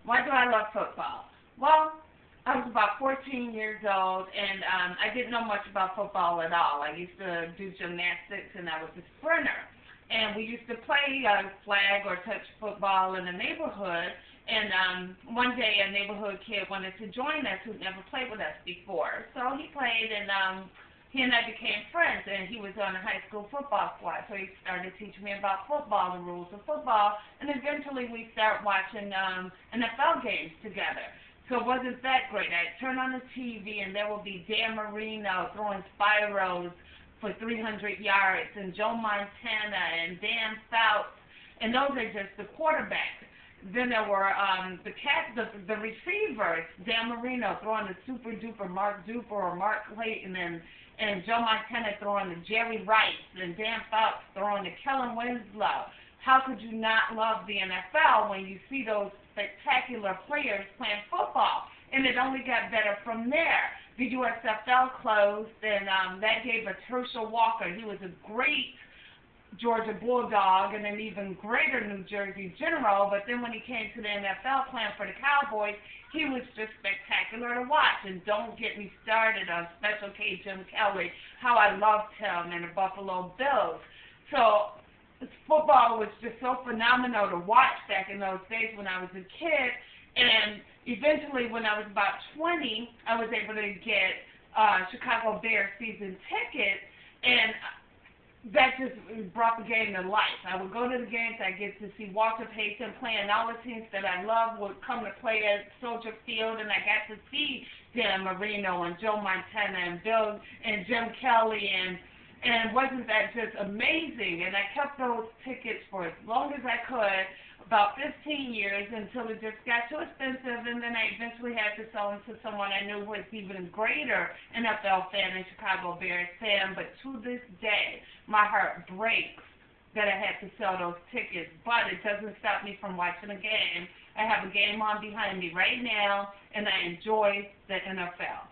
Why do I love football? Well, I was about 14 years old, and I didn't know much about football at all. I used to do gymnastics, and I was a sprinter. And we used to play flag or touch football in the neighborhood. And one day, a neighborhood kid wanted to join us who'd never played with us before. So he played, and he and I became friends, and he was on a high school football squad. So he started teaching me about football, the rules of football, and eventually we started watching NFL games together. So it wasn't that great. I'd turn on the TV, and there would be Dan Marino throwing spirals for 300 yards, and Joe Montana and Dan Fouts, and those are just the quarterbacks. Then there were the receivers, Dan Marino throwing the super-duper Mark Duper or Mark Clayton, and Joe Montana throwing the Jerry Rice, and Dan Fouts throwing the Kellen Winslow. How could you not love the NFL when you see those spectacular players playing football? And it only got better from there. The USFL closed, and that gave us Herschel Walker. He was a great Georgia Bulldog and an even greater New Jersey General, but then when he came to the NFL playing for the Cowboys, he was just spectacular to watch. And don't get me started on Special K Jim Kelly, how I loved him, and the Buffalo Bills. So football was just so phenomenal to watch back in those days when I was a kid. And eventually, when I was about 20, I was able to get Chicago Bears season tickets, and that just brought the game to life. I would go to the games. I get to see Walter Payton playing. All the teams that I love would come to play at Soldier Field, and I got to see Dan Marino and Joe Montana and Bill and Jim Kelly, and wasn't that just amazing? And I kept those tickets for as long as I could, about 15 years, until it just got too expensive, and then I eventually had to sell them to someone I knew was even greater NFL fan and Chicago Bears fan. But to this day, my heart breaks that I had to sell those tickets, but it doesn't stop me from watching a game. I have a game on behind me right now, and I enjoy the NFL.